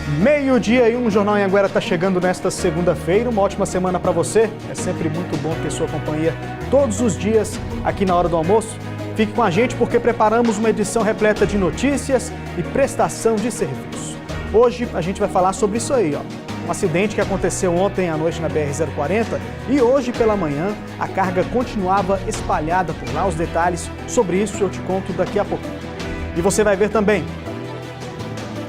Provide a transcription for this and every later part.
Meio-dia e um Jornal Anhanguera está chegando nesta segunda-feira. Uma ótima semana para você. É sempre muito bom ter sua companhia todos os dias aqui na hora do almoço. Fique com a gente porque preparamos uma edição repleta de notícias e prestação de serviço. Hoje a gente vai falar sobre isso aí, ó. Um acidente que aconteceu ontem à noite na BR-040 e hoje pela manhã a carga continuava espalhada por lá. Os detalhes sobre isso eu te conto daqui a pouquinho. E você vai ver também.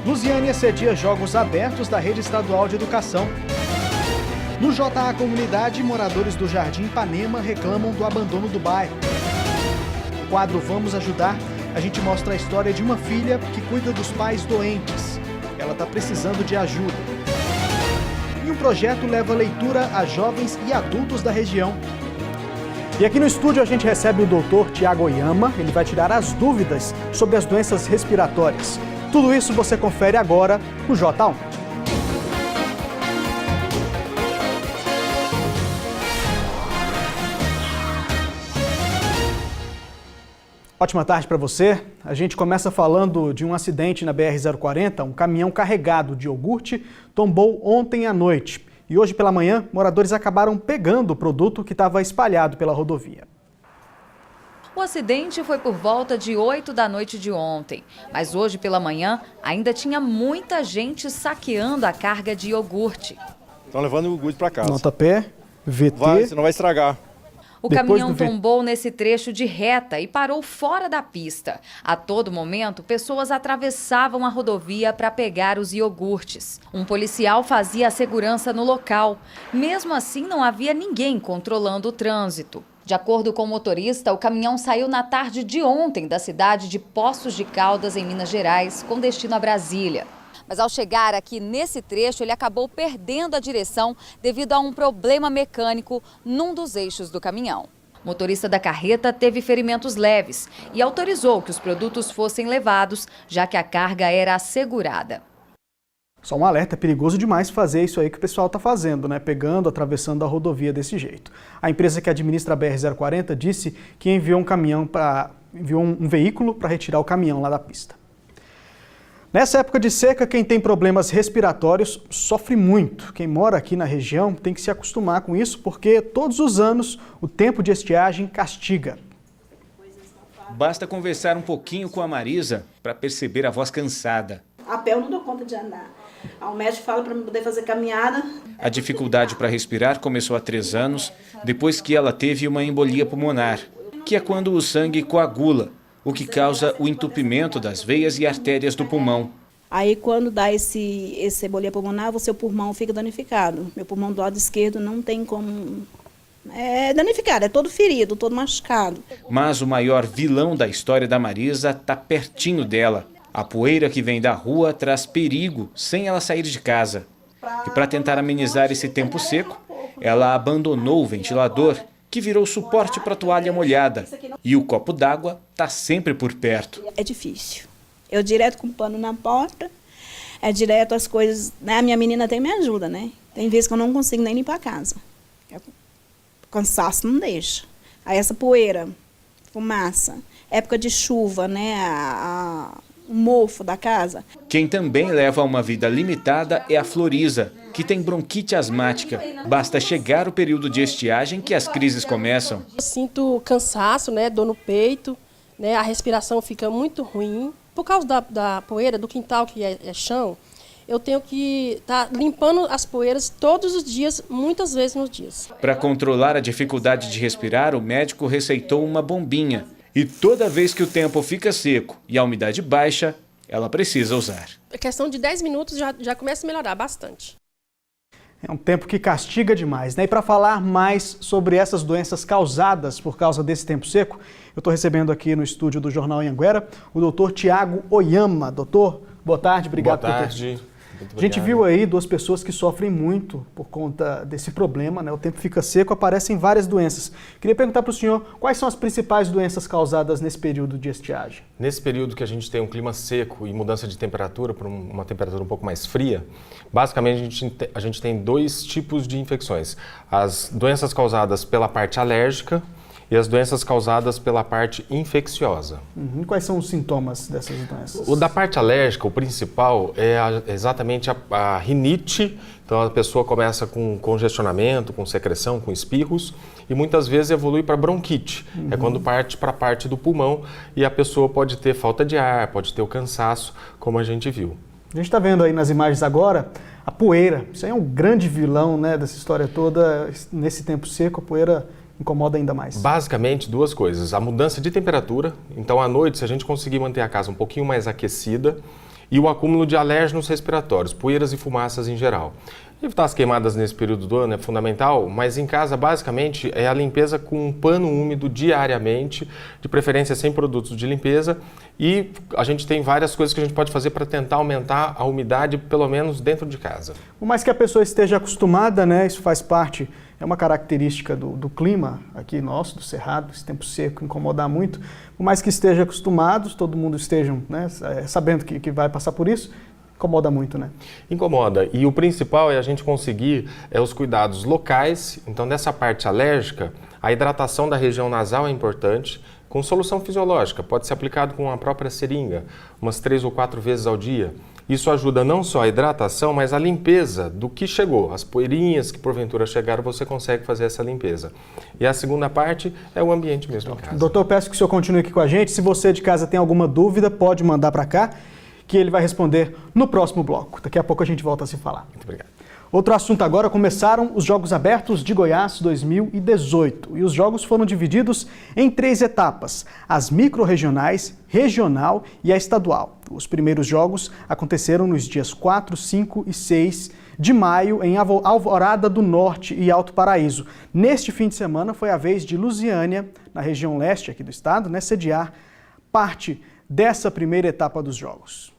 Lusiânia cedia jogos abertos da Rede Estadual de Educação. No JA Comunidade, moradores do Jardim Ipanema reclamam do abandono do bairro. No quadro Vamos Ajudar, a gente mostra a história de uma filha que cuida dos pais doentes. Ela está precisando de ajuda. E um projeto leva leitura a jovens e adultos da região. E aqui no estúdio a gente recebe o doutor Tiago Oyama. Ele vai tirar as dúvidas sobre as doenças respiratórias. Tudo isso você confere agora no J1. Ótima tarde para você. A gente começa falando de um acidente na BR-040. Um caminhão carregado de iogurte tombou ontem à noite. E hoje pela manhã, moradores acabaram pegando o produto que estava espalhado pela rodovia. O acidente foi por volta de 8 da noite de ontem, mas hoje pela manhã ainda tinha muita gente saqueando a carga de iogurte. Estão levando o iogurte para casa. Nota pé, VT. Senão vai estragar. O caminhão tombou nesse trecho de reta e parou fora da pista. A todo momento, pessoas atravessavam a rodovia para pegar os iogurtes. Um policial fazia a segurança no local. Mesmo assim, não havia ninguém controlando o trânsito. De acordo com o motorista, o caminhão saiu na tarde de ontem da cidade de Poços de Caldas, em Minas Gerais, com destino a Brasília. Mas ao chegar aqui nesse trecho, ele acabou perdendo a direção devido a um problema mecânico num dos eixos do caminhão. O motorista da carreta teve ferimentos leves e autorizou que os produtos fossem levados, já que a carga era assegurada. Só um alerta, é perigoso demais fazer isso aí que o pessoal está fazendo, né? Pegando, atravessando a rodovia desse jeito. A empresa que administra a BR-040 disse que enviou um veículo para retirar o caminhão lá da pista. Nessa época de seca, quem tem problemas respiratórios sofre muito. Quem mora aqui na região tem que se acostumar com isso, porque todos os anos o tempo de estiagem castiga. Basta conversar um pouquinho com a Marisa para perceber a voz cansada. A pé eu não dou conta de andar. O médico fala para eu poder fazer caminhada. A dificuldade para respirar começou há 3 anos, depois que ela teve uma embolia pulmonar, que é quando o sangue coagula, o que causa o entupimento das veias e artérias do pulmão. Aí quando dá esse embolia pulmonar, o seu pulmão fica danificado. Meu pulmão do lado esquerdo não tem como... É danificado, é todo ferido, todo machucado. Mas o maior vilão da história da Marisa está pertinho dela. A poeira que vem da rua traz perigo sem ela sair de casa. E para tentar amenizar esse tempo seco, ela abandonou o ventilador, que virou suporte para a toalha molhada. E o copo d'água está sempre por perto. É difícil. Eu direto com o pano na porta, direto as coisas... Né? A minha menina até me ajuda, né? Tem vezes que eu não consigo nem limpar a casa. O cansaço não deixa. Aí essa poeira, fumaça, época de chuva, né? O mofo da casa. Quem também leva uma vida limitada é a Florisa, que tem bronquite asmática. Basta chegar o período de estiagem que as crises começam. Eu sinto cansaço, né, dor no peito, né, a respiração fica muito ruim. Por causa da poeira, do quintal que é chão, eu tenho que estar limpando as poeiras todos os dias, muitas vezes nos dias. Para controlar a dificuldade de respirar, o médico receitou uma bombinha. E toda vez que o tempo fica seco e a umidade baixa, ela precisa usar. A questão de 10 minutos já começa a melhorar bastante. É um tempo que castiga demais, né? E para falar mais sobre essas doenças causadas por causa desse tempo seco, eu estou recebendo aqui no estúdio do Jornal Anhanguera o doutor Tiago Oyama. Doutor, boa tarde, obrigado por ter vindo. A gente viu aí 2 pessoas que sofrem muito por conta desse problema, né? O tempo fica seco, aparecem várias doenças. Queria perguntar para o senhor quais são as principais doenças causadas nesse período de estiagem? Nesse período que a gente tem um clima seco e mudança de temperatura para uma temperatura um pouco mais fria, basicamente a gente tem 2 tipos de infecções. As doenças causadas pela parte alérgica e as doenças causadas pela parte infecciosa. Quais são os sintomas dessas doenças? O da parte alérgica, o principal é exatamente a rinite. Então a pessoa começa com congestionamento, com secreção, com espirros e muitas vezes evolui para bronquite. É quando parte para a parte do pulmão e a pessoa pode ter falta de ar, pode ter o cansaço, como a gente viu. A gente está vendo aí nas imagens agora a poeira. Isso aí é um grande vilão, né, dessa história toda. Nesse tempo seco, a poeira incomoda ainda mais. Basicamente, duas coisas. A mudança de temperatura. Então, à noite, se a gente conseguir manter a casa um pouquinho mais aquecida, e o acúmulo de alérgenos respiratórios, poeiras e fumaças em geral. Evitar as queimadas nesse período do ano é fundamental, mas em casa, basicamente, é a limpeza com um pano úmido diariamente, de preferência sem produtos de limpeza, e a gente tem várias coisas que a gente pode fazer para tentar aumentar a umidade, pelo menos dentro de casa. Por mais que a pessoa esteja acostumada, né, isso faz parte, é uma característica do clima aqui nosso, do Cerrado, esse tempo seco, incomodar muito. Por mais que esteja acostumados, todo mundo esteja, né, sabendo que vai passar por isso, incomoda muito, né? Incomoda. E o principal é a gente conseguir os cuidados locais. Então, nessa parte alérgica, a hidratação da região nasal é importante, com solução fisiológica. Pode ser aplicado com a própria seringa, umas 3 ou 4 vezes ao dia. Isso ajuda não só a hidratação, mas a limpeza do que chegou. As poeirinhas que porventura chegaram, você consegue fazer essa limpeza. E a segunda parte é o ambiente mesmo em casa. Doutor, peço que o senhor continue aqui com a gente. Se você de casa tem alguma dúvida, pode mandar para cá, que ele vai responder no próximo bloco. Daqui a pouco a gente volta a se falar. Muito obrigado. Outro assunto agora, começaram os Jogos Abertos de Goiás 2018 e os jogos foram divididos em 3 etapas, as micro-regionais, regional e a estadual. Os primeiros jogos aconteceram nos dias 4, 5 e 6 de maio em Alvorada do Norte e Alto Paraíso. Neste fim de semana foi a vez de Lusiânia, na região leste aqui do estado, né, sediar parte dessa primeira etapa dos jogos.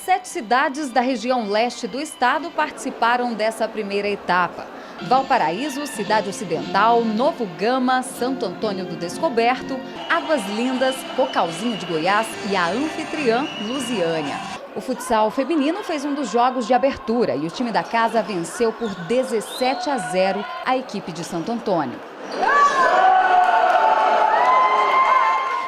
7 cidades da região leste do estado participaram dessa primeira etapa. Valparaíso, Cidade Ocidental, Novo Gama, Santo Antônio do Descoberto, Águas Lindas, Cocalzinho de Goiás e a anfitriã Lusiânia. O futsal feminino fez um dos jogos de abertura e o time da casa venceu por 17-0 a equipe de Santo Antônio.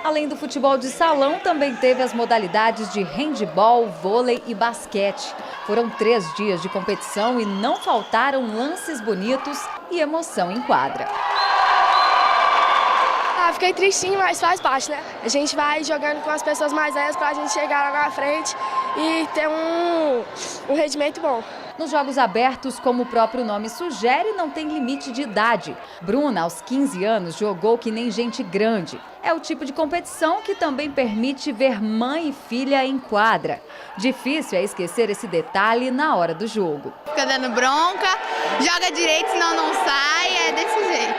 Além do futebol de salão, também teve as modalidades de handebol, vôlei e basquete. Foram 3 dias de competição e não faltaram lances bonitos e emoção em quadra. Fiquei tristinho, mas faz parte, né? A gente vai jogando com as pessoas mais velhas pra gente chegar lá na frente e ter um rendimento bom. Nos Jogos Abertos, como o próprio nome sugere, não tem limite de idade. Bruna, aos 15 anos, jogou que nem gente grande. É o tipo de competição que também permite ver mãe e filha em quadra. Difícil é esquecer esse detalhe na hora do jogo. Fica dando bronca, joga direito, senão não sai, é desse jeito.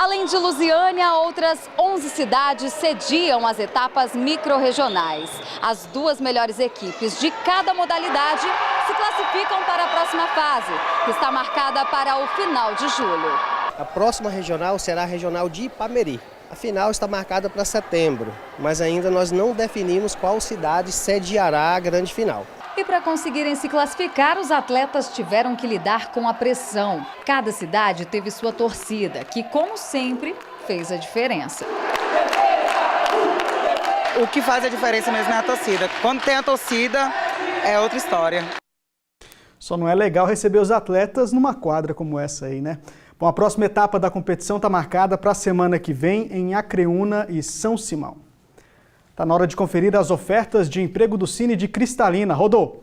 Além de Lusiânia, outras 11 cidades sediam as etapas micro-regionais. As 2 melhores equipes de cada modalidade se classificam para a próxima fase, que está marcada para o final de julho. A próxima regional será a regional de Ipameri. A final está marcada para setembro, mas ainda nós não definimos qual cidade sediará a grande final. E para conseguirem se classificar, os atletas tiveram que lidar com a pressão. Cada cidade teve sua torcida, que, como sempre, fez a diferença. O que faz a diferença mesmo é a torcida. Quando tem a torcida, é outra história. Só não é legal receber os atletas numa quadra como essa aí, né? Bom, a próxima etapa da competição está marcada para a semana que vem em Acreúna e São Simão. Está na hora de conferir as ofertas de emprego do Cine de Cristalina. Rodou!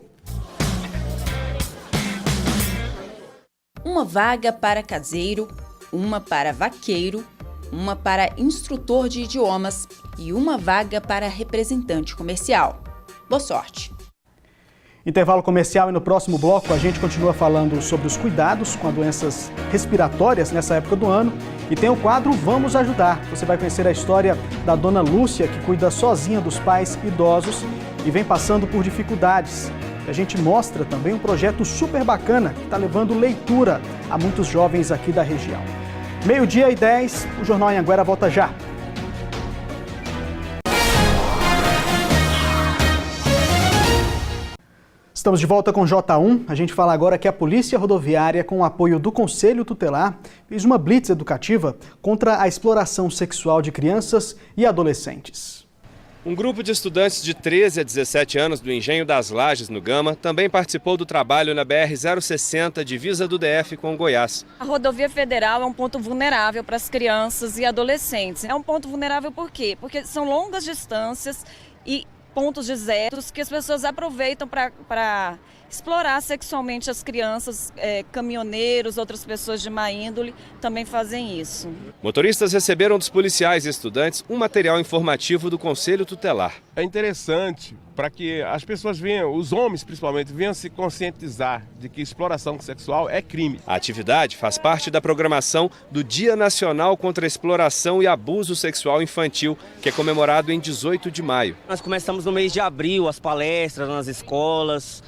Uma vaga para caseiro, uma para vaqueiro, uma para instrutor de idiomas e uma vaga para representante comercial. Boa sorte! Intervalo comercial e no próximo bloco a gente continua falando sobre os cuidados com as doenças respiratórias nessa época do ano e tem o quadro Vamos Ajudar. Você vai conhecer a história da dona Lúcia, que cuida sozinha dos pais idosos e vem passando por dificuldades. A gente mostra também um projeto super bacana que está levando leitura a muitos jovens aqui da região. 12:10, o Jornal Anhanguera volta já. Estamos de volta com J1. A gente fala agora que a Polícia Rodoviária, com o apoio do Conselho Tutelar, fez uma blitz educativa contra a exploração sexual de crianças e adolescentes. Um grupo de estudantes de 13 a 17 anos do Engenho das Lajes, no Gama, também participou do trabalho na BR-060, divisa do DF com Goiás. A rodovia federal é um ponto vulnerável para as crianças e adolescentes. É um ponto vulnerável por quê? Porque são longas distâncias e pontos desertos que as pessoas aproveitam para explorar sexualmente as crianças, caminhoneiros, outras pessoas de má índole também fazem isso. Motoristas receberam dos policiais e estudantes um material informativo do Conselho Tutelar. É interessante para que as pessoas venham, os homens principalmente, venham se conscientizar de que exploração sexual é crime. A atividade faz parte da programação do Dia Nacional contra a Exploração e Abuso Sexual Infantil, que é comemorado em 18 de maio. Nós começamos no mês de abril as palestras nas escolas,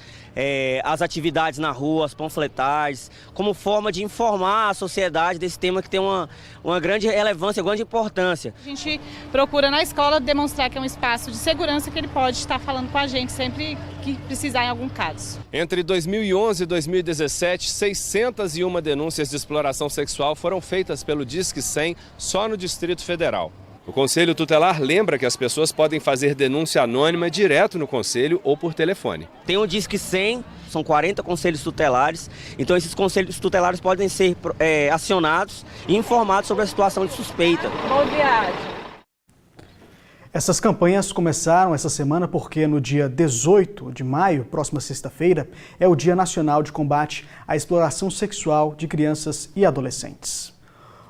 as atividades na rua, as panfletagens, como forma de informar a sociedade desse tema que tem uma grande relevância, uma grande importância. A gente procura na escola demonstrar que é um espaço de segurança que ele pode estar falando com a gente sempre que precisar em algum caso. Entre 2011 e 2017, 601 denúncias de exploração sexual foram feitas pelo Disque 100 só no Distrito Federal. O Conselho Tutelar lembra que as pessoas podem fazer denúncia anônima direto no Conselho ou por telefone. Tem o Disque 100, são 40 conselhos tutelares, então esses conselhos tutelares podem ser acionados e informados sobre a situação de suspeita. Boa viagem! Essas campanhas começaram essa semana porque no dia 18 de maio, próxima sexta-feira, é o Dia Nacional de Combate à Exploração Sexual de Crianças e Adolescentes.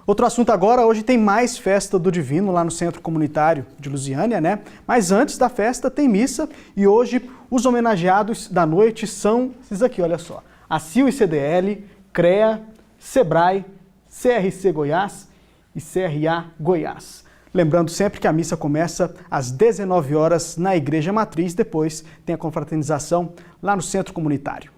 Outro assunto agora, hoje tem mais festa do Divino lá no Centro Comunitário de Lusiânia, né? Mas antes da festa tem missa e hoje os homenageados da noite são esses aqui, olha só. A CIL e CDL, CREA, SEBRAE, CRC Goiás e CRA Goiás. Lembrando sempre que a missa começa às 19 horas na Igreja Matriz, depois tem a confraternização lá no Centro Comunitário.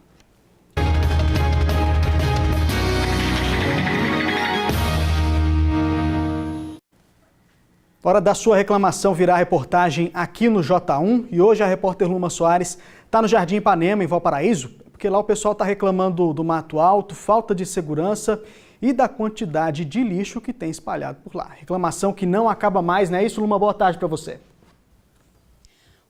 Hora da sua reclamação virar reportagem aqui no J1 e hoje a repórter Luma Soares está no Jardim Ipanema, em Valparaíso, porque lá o pessoal está reclamando do mato alto, falta de segurança e da quantidade de lixo que tem espalhado por lá. Reclamação que não acaba mais, não é isso, Luma? Boa tarde para você.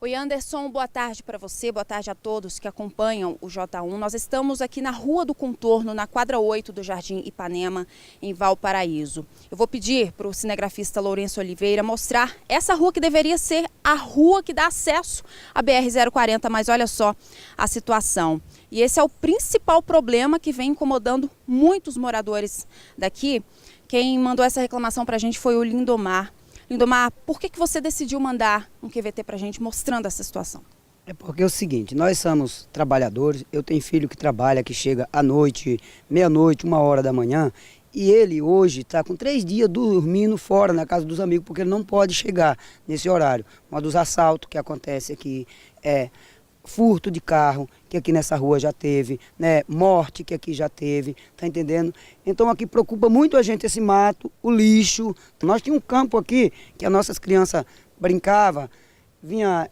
Oi, Anderson, boa tarde para você, boa tarde a todos que acompanham o J1. Nós estamos aqui na Rua do Contorno, na quadra 8 do Jardim Ipanema, em Valparaíso. Eu vou pedir para o cinegrafista Lourenço Oliveira mostrar essa rua que deveria ser a rua que dá acesso à BR-040, mas olha só a situação. E esse é o principal problema que vem incomodando muitos moradores daqui. Quem mandou essa reclamação para a gente foi o Lindomar. Lindomar, por que você decidiu mandar um QVT para a gente mostrando essa situação? É porque é o seguinte, nós somos trabalhadores, eu tenho filho que trabalha, que chega à noite, meia-noite, 1h da manhã, e ele hoje está com 3 dias dormindo fora na casa dos amigos, porque ele não pode chegar nesse horário. Um dos assaltos que acontece aqui furto de carro, que aqui nessa rua já teve, né? Morte, que aqui já teve, tá entendendo? Então aqui preocupa muito a gente esse mato, o lixo. Nós tínhamos um campo aqui que as nossas crianças brincavam, vinha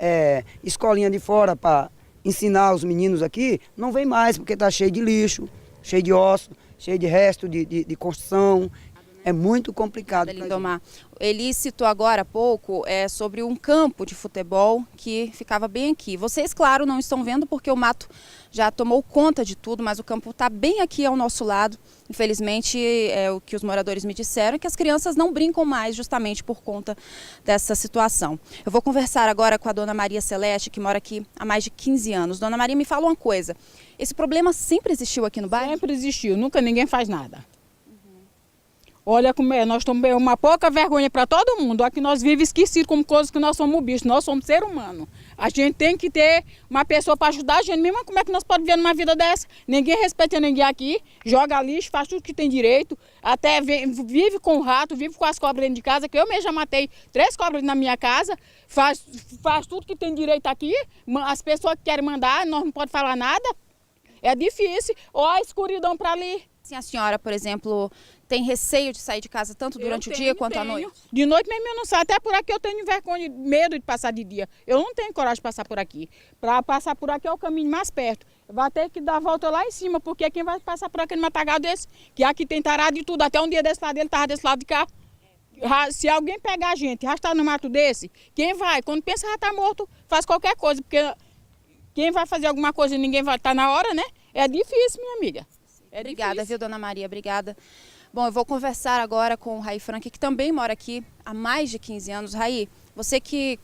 escolinha de fora para ensinar os meninos aqui, não vem mais porque tá cheio de lixo, cheio de osso, cheio de resto de construção. É muito complicado. Lindomar, ele citou agora há pouco sobre um campo de futebol que ficava bem aqui. Vocês, claro, não estão vendo porque o mato já tomou conta de tudo, mas o campo está bem aqui ao nosso lado. Infelizmente, o que os moradores me disseram é que as crianças não brincam mais justamente por conta dessa situação. Eu vou conversar agora com a dona Maria Celeste, que mora aqui há mais de 15 anos. Dona Maria, me fala uma coisa, esse problema sempre existiu aqui no bairro? Sempre existiu, nunca ninguém faz nada. Olha como nós estamos uma pouca vergonha para todo mundo. Aqui nós vivemos esquecidos como coisas que nós somos bichos, nós somos ser humano. A gente tem que ter uma pessoa para ajudar a gente mesmo. Como é que nós podemos viver numa vida dessa? Ninguém respeita ninguém aqui, joga lixo, faz tudo que tem direito, até vive com o rato, vive com as cobras dentro de casa, que eu mesmo já matei 3 cobras na minha casa, faz tudo que tem direito aqui. As pessoas que querem mandar, nós não podemos falar nada. É difícil. Olha a escuridão para ali. assim, a senhora, por exemplo, tem receio de sair de casa tanto durante o dia quanto à noite? De noite mesmo eu não saio, até por aqui eu tenho vergonha, medo de passar de dia. Eu não tenho coragem de passar por aqui. Para passar por aqui é o caminho mais perto. Vai ter que dar a volta lá em cima, porque quem vai passar por aquele matagal desse, que aqui tem tarado de tudo, até um dia desse lado ele estava desse lado de cá. Se alguém pegar a gente e arrastar no mato desse, quem vai? Quando pensa já está morto, faz qualquer coisa, porque quem vai fazer alguma coisa e ninguém vai estar na hora, né? É difícil, minha amiga. Obrigada, difícil. viu, dona Maria? Obrigada. Bom, eu vou conversar agora com o Raí Frank, que também mora aqui há mais de 15 anos. Raí, você que,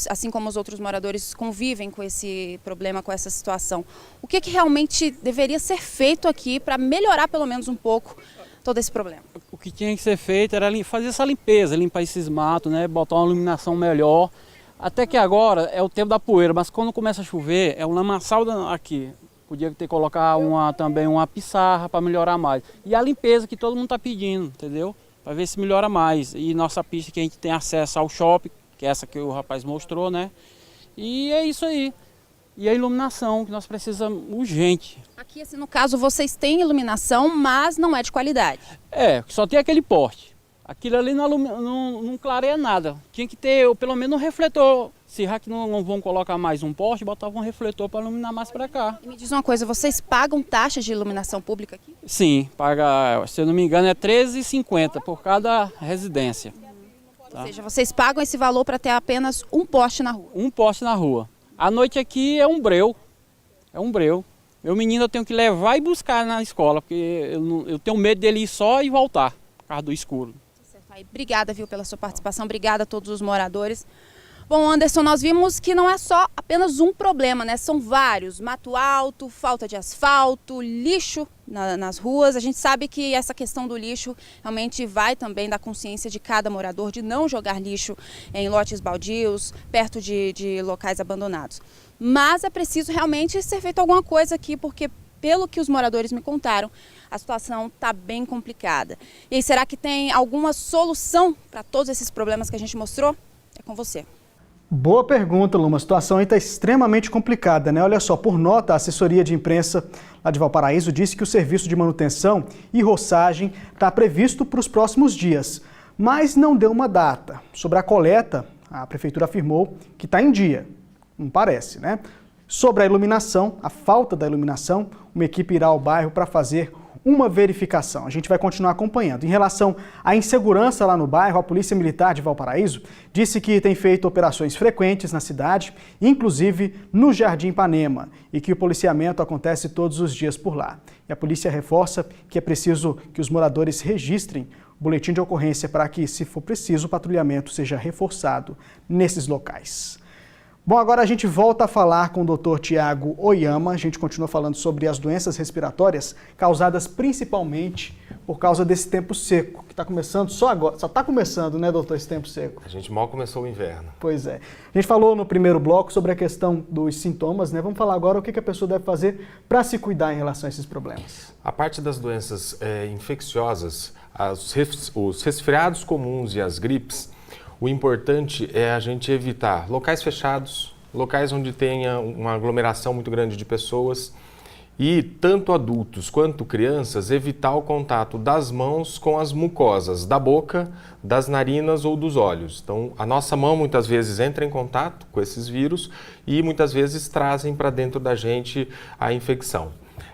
assim como os outros moradores, convivem com esse problema, com essa situação, o que realmente deveria ser feito aqui para melhorar pelo menos um pouco todo esse problema? O que tinha que ser feito era fazer essa limpeza, limpar esses matos, né, botar uma iluminação melhor. Até que agora é o tempo da poeira, mas quando começa a chover, é um lamaçal aqui. Podia ter colocar também uma pissarra para melhorar mais. E a limpeza que todo mundo está pedindo, entendeu? Para ver se melhora mais. E nossa pista que a gente tem acesso ao shopping, que é essa que o rapaz mostrou, né? E é isso aí. E a iluminação, que nós precisamos urgente. Aqui, assim, no caso, vocês têm iluminação, mas não é de qualidade. É, só tem aquele poste. Aquilo ali não clareia nada. Tinha que ter pelo menos um refletor. Se já que não vão colocar mais um poste, botava um refletor para iluminar mais para cá. E me diz uma coisa, vocês pagam taxas de iluminação pública aqui? Sim, paga, se eu não me engano, é R$13,50 por cada residência. Ou seja, vocês pagam esse valor para ter apenas um poste na rua? Um poste na rua. À noite aqui é um breu. É um breu. Meu menino eu tenho que levar e buscar na escola, porque eu tenho medo dele ir só e voltar, por causa do escuro. Obrigada, viu, pela sua participação. Obrigada a todos os moradores. Bom, Anderson, nós vimos que não é só apenas um problema, né? São vários. Mato alto, falta de asfalto, lixo nas ruas. A gente sabe que essa questão do lixo realmente vai também da consciência de cada morador de não jogar lixo em lotes baldios, perto de locais abandonados. Mas é preciso realmente ser feito alguma coisa aqui, porque pelo que os moradores me contaram, a situação está bem complicada. E aí, será que tem alguma solução para todos esses problemas que a gente mostrou? É com você. Boa pergunta, Luma. A situação aí está extremamente complicada, né? Olha só, por nota, a assessoria de imprensa lá de Valparaíso disse que o serviço de manutenção e roçagem está previsto para os próximos dias, mas não deu uma data. Sobre a coleta, a prefeitura afirmou que está em dia. Não parece, né? Sobre a iluminação, a falta da iluminação, uma equipe irá ao bairro para fazer uma verificação. A gente vai continuar acompanhando. Em relação à insegurança lá no bairro, a Polícia Militar de Valparaíso disse que tem feito operações frequentes na cidade, inclusive no Jardim Ipanema, e que o policiamento acontece todos os dias por lá. E a polícia reforça que é preciso que os moradores registrem o boletim de ocorrência para que, se for preciso, o patrulhamento seja reforçado nesses locais. Bom, agora a gente volta a falar com o Dr. Tiago Oyama. A gente continua falando sobre as doenças respiratórias causadas principalmente por causa desse tempo seco, que está começando só agora. Só está começando, né, doutor, esse tempo seco? A gente mal começou o inverno. Pois é. A gente falou no primeiro bloco sobre a questão dos sintomas, né? Vamos falar agora o que a pessoa deve fazer para se cuidar em relação a esses problemas. A parte das doenças infecciosas, os resfriados comuns e as gripes, o importante é a gente evitar locais fechados, locais onde tenha uma aglomeração muito grande de pessoas e tanto adultos quanto crianças evitar o contato das mãos com as mucosas da boca, das narinas ou dos olhos. Então, a nossa mão muitas vezes entra em contato com esses vírus e muitas vezes trazem para dentro da gente a infecção.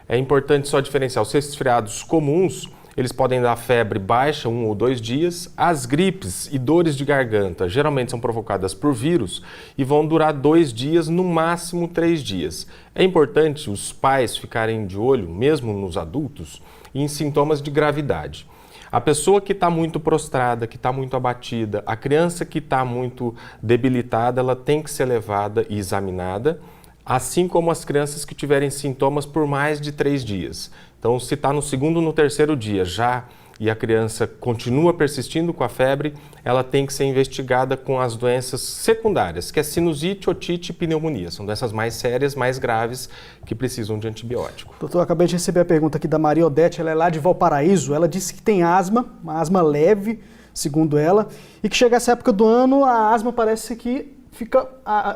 É importante só diferenciar os resfriados comuns. Eles podem dar febre baixa 1 ou 2 dias. As gripes e dores de garganta geralmente são provocadas por vírus e vão durar 2 dias, no máximo 3 dias. É importante os pais ficarem de olho, mesmo nos adultos, em sintomas de gravidade. A pessoa que está muito prostrada, que está muito abatida, a criança que está muito debilitada, ela tem que ser levada e examinada, assim como as crianças que tiverem sintomas por mais de 3 dias. Então, se está no segundo ou no terceiro dia já e a criança continua persistindo com a febre, ela tem que ser investigada com as doenças secundárias, que é sinusite, otite e pneumonia. São doenças mais sérias, mais graves, que precisam de antibiótico. Doutor, acabei de receber a pergunta aqui da Maria Odete, ela é lá de Valparaíso. Ela disse que tem asma, uma asma leve, segundo ela, e que chega essa época do ano, a asma parece que fica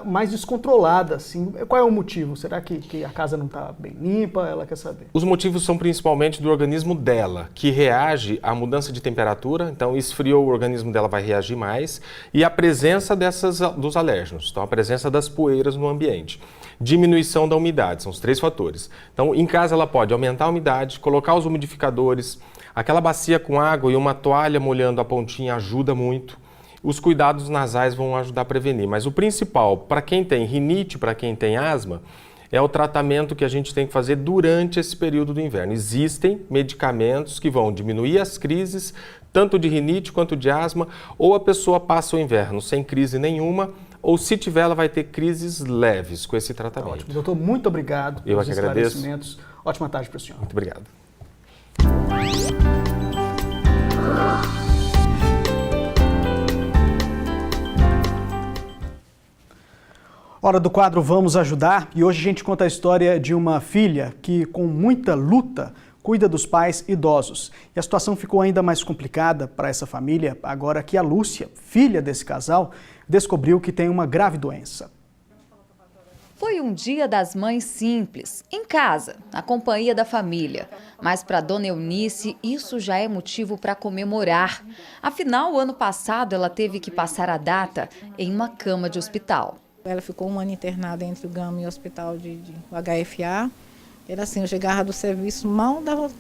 mais descontrolada, assim. Qual é o motivo? Será que a casa não está bem limpa? Ela quer saber. Os motivos são principalmente do organismo dela, que reage à mudança de temperatura, então esfriou o organismo dela, vai reagir mais, e a presença dos alérgenos, então a presença das poeiras no ambiente. Diminuição da umidade, são os 3 fatores. Então, em casa ela pode aumentar a umidade, colocar os umidificadores, aquela bacia com água e uma toalha molhando a pontinha ajuda muito. Os cuidados nasais vão ajudar a prevenir, mas o principal, para quem tem rinite, para quem tem asma, é o tratamento que a gente tem que fazer durante esse período do inverno. Existem medicamentos que vão diminuir as crises, tanto de rinite quanto de asma, ou a pessoa passa o inverno sem crise nenhuma, ou se tiver, ela vai ter crises leves com esse tratamento. Ótimo. Doutor, muito obrigado pelos esclarecimentos. Ótima tarde para o senhor. Muito obrigado. Hora do quadro Vamos Ajudar, e hoje a gente conta a história de uma filha que, com muita luta, cuida dos pais idosos. E a situação ficou ainda mais complicada para essa família agora que a Lúcia, filha desse casal, descobriu que tem uma grave doença. Foi um dia das mães simples, em casa, na companhia da família. Mas para Dona Eunice, isso já é motivo para comemorar. Afinal, o ano passado ela teve que passar a data em uma cama de hospital. Ela ficou um ano internada entre o Gama e o hospital de HFA. Era assim, eu chegava do serviço, mal dava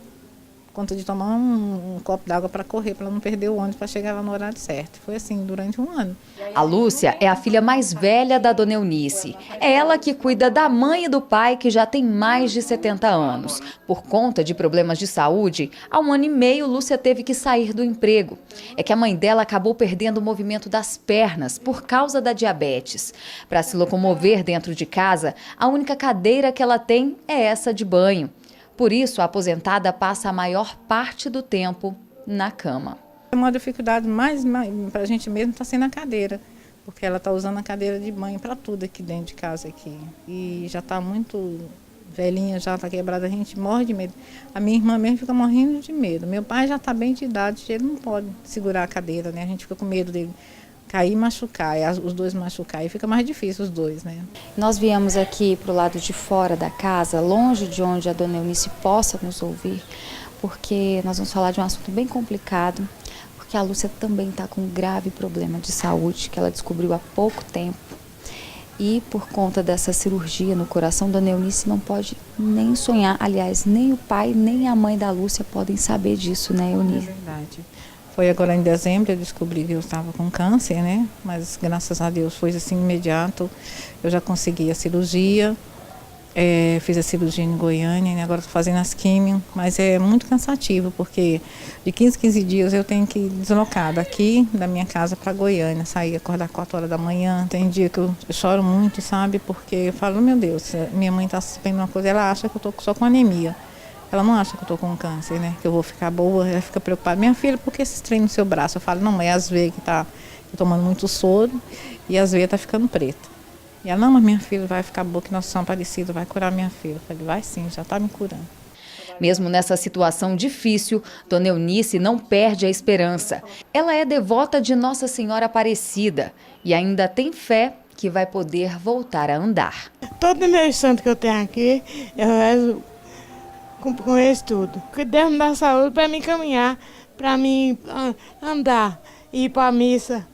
conta de tomar um copo d'água para correr, para não perder o ônibus, para chegar lá no horário certo. Foi assim durante um ano. A Lúcia é a filha mais velha da Dona Eunice. É ela que cuida da mãe e do pai, que já tem mais de 70 anos. Por conta de problemas de saúde, há 1 ano e meio, Lúcia teve que sair do emprego. É que a mãe dela acabou perdendo o movimento das pernas por causa da diabetes. Para se locomover dentro de casa, a única cadeira que ela tem é essa de banho. Por isso, a aposentada passa a maior parte do tempo na cama. Uma dificuldade mais para a gente mesmo está sendo a cadeira, porque ela está usando a cadeira de banho para tudo aqui dentro de casa. E já está muito velhinha, já está quebrada, a gente morre de medo. A minha irmã mesmo fica morrendo de medo. Meu pai já está bem de idade, ele não pode segurar a cadeira, né? A gente fica com medo dele cair e machucar, os dois machucar, e fica mais difícil os dois, né? Nós viemos aqui para o lado de fora da casa, longe de onde a Dona Eunice possa nos ouvir, porque nós vamos falar de um assunto bem complicado, porque a Lúcia também está com um grave problema de saúde, que ela descobriu há pouco tempo. E por conta dessa cirurgia no coração, Dona Eunice não pode nem sonhar. Aliás, nem o pai, nem a mãe da Lúcia podem saber disso, né, Eunice? É verdade. Foi agora em dezembro, eu descobri que eu estava com câncer, né? Mas graças a Deus foi assim imediato. Eu já consegui a cirurgia, fiz a cirurgia em Goiânia, né? Agora estou fazendo as químio, mas é muito cansativo, porque de 15 dias eu tenho que ir deslocar daqui da minha casa para Goiânia, sair, acordar 4 horas da manhã. Tem dia que eu choro muito, sabe? Porque eu falo, meu Deus, minha mãe está suspendendo uma coisa, ela acha que eu estou só com anemia. Ela não acha que eu estou com câncer, né? Que eu vou ficar boa, ela fica preocupada. Minha filha, por que esses treinos no seu braço? Eu falo, não, é as veias que está tomando muito soro e as veias estão ficando preta. E ela, não, mas minha filha vai ficar boa, que nós somos parecidos, vai curar minha filha. Eu falei, vai sim, já está me curando. Mesmo nessa situação difícil, Dona Eunice não perde a esperança. Ela é devota de Nossa Senhora Aparecida e ainda tem fé que vai poder voltar a andar. Todo meu santo que eu tenho aqui, eu rezo com isso tudo. Que Deus me dá saúde para me caminhar, para mim andar e ir para a missa.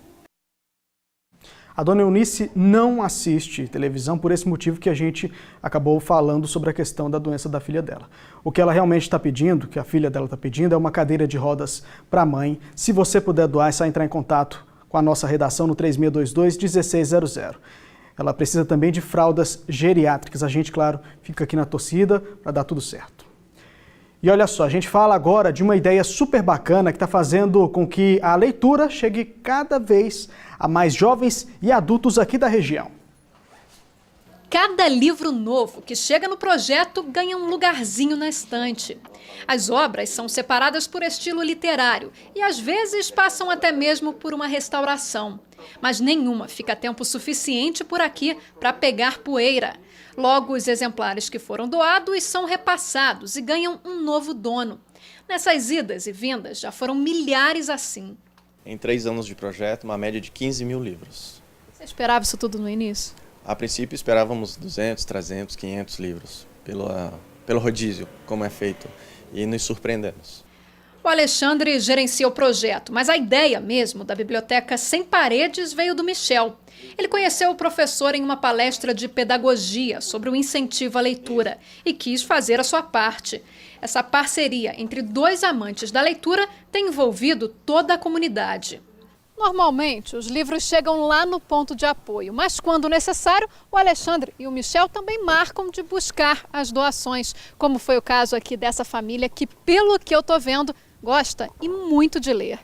A Dona Eunice não assiste televisão por esse motivo que a gente acabou falando sobre a questão da doença da filha dela. O que ela realmente está pedindo, que a filha dela está pedindo, é uma cadeira de rodas para a mãe. Se você puder doar, é só entrar em contato com a nossa redação no 3622-1600. Ela precisa também de fraldas geriátricas. A gente, claro, fica aqui na torcida para dar tudo certo. E olha só, a gente fala agora de uma ideia super bacana que está fazendo com que a leitura chegue cada vez a mais jovens e adultos aqui da região. Cada livro novo que chega no projeto ganha um lugarzinho na estante. As obras são separadas por estilo literário e às vezes passam até mesmo por uma restauração. Mas nenhuma fica tempo suficiente por aqui para pegar poeira. Logo, os exemplares que foram doados são repassados e ganham um novo dono. Nessas idas e vindas já foram milhares assim. Em 3 anos de projeto, uma média de 15 mil livros. Você esperava isso tudo no início? A princípio esperávamos 200, 300, 500 livros pelo rodízio, como é feito, e nos surpreendemos. O Alexandre gerencia o projeto, mas a ideia mesmo da Biblioteca Sem Paredes veio do Michel. Ele conheceu o professor em uma palestra de pedagogia sobre o incentivo à leitura e quis fazer a sua parte. Essa parceria entre dois amantes da leitura tem envolvido toda a comunidade. Normalmente, os livros chegam lá no ponto de apoio, mas quando necessário, o Alexandre e o Michel também marcam de buscar as doações, como foi o caso aqui dessa família que, pelo que eu estou vendo, gosta e muito de ler.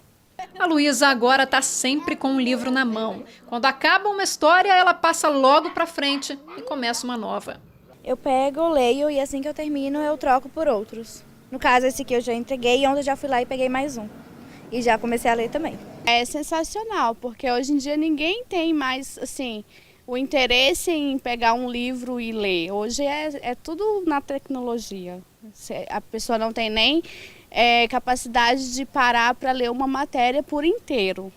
A Luísa agora está sempre com um livro na mão. Quando acaba uma história, ela passa logo para frente e começa uma nova. Eu pego, leio e assim que eu termino eu troco por outros. No caso, esse aqui eu já entreguei e ontem eu já fui lá e peguei mais um. E já comecei a ler também. É sensacional, porque hoje em dia ninguém tem mais assim, o interesse em pegar um livro e ler. Hoje é tudo na tecnologia. A pessoa não tem nem capacidade de parar para ler uma matéria por inteiro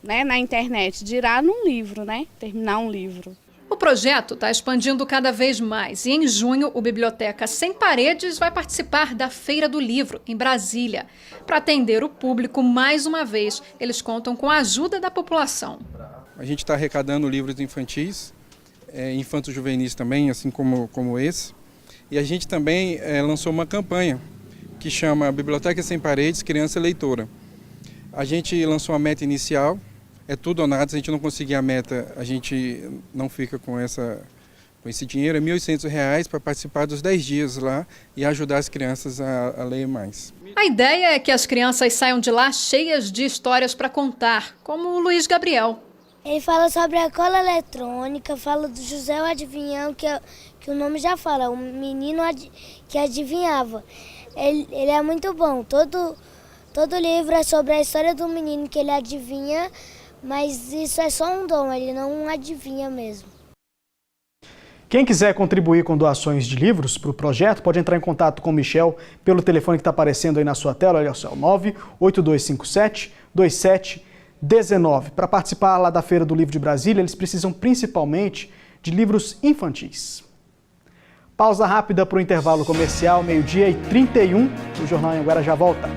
na internet, dirá num livro, terminar um livro. O projeto está expandindo cada vez mais e em junho o Biblioteca Sem Paredes vai participar da Feira do Livro, em Brasília. Para atender o público, mais uma vez, eles contam com a ajuda da população. A gente está arrecadando livros infantis, infantos juvenis também, assim como esse. E a gente também lançou uma campanha que chama Biblioteca Sem Paredes, Criança Leitora. A gente lançou a meta inicial. É tudo ou nada, se a gente não conseguir a meta, a gente não fica com esse dinheiro. É R$ 1.800 para participar dos 10 dias lá e ajudar as crianças a ler mais. A ideia é que as crianças saiam de lá cheias de histórias para contar, como o Luiz Gabriel. Ele fala sobre a cola eletrônica, fala do José o Adivinhão, que o nome já fala, o menino que adivinhava. Ele é muito bom, todo livro é sobre a história do menino que ele adivinha, mas isso é só um dom, ele não adivinha mesmo. Quem quiser contribuir com doações de livros para o projeto, pode entrar em contato com o Michel pelo telefone que está aparecendo aí na sua tela, olha só, 98257-2719. Para participar lá da Feira do Livro de Brasília, eles precisam principalmente de livros infantis. Pausa rápida para o intervalo comercial, 12h31, o Jornal Anhanguera já volta.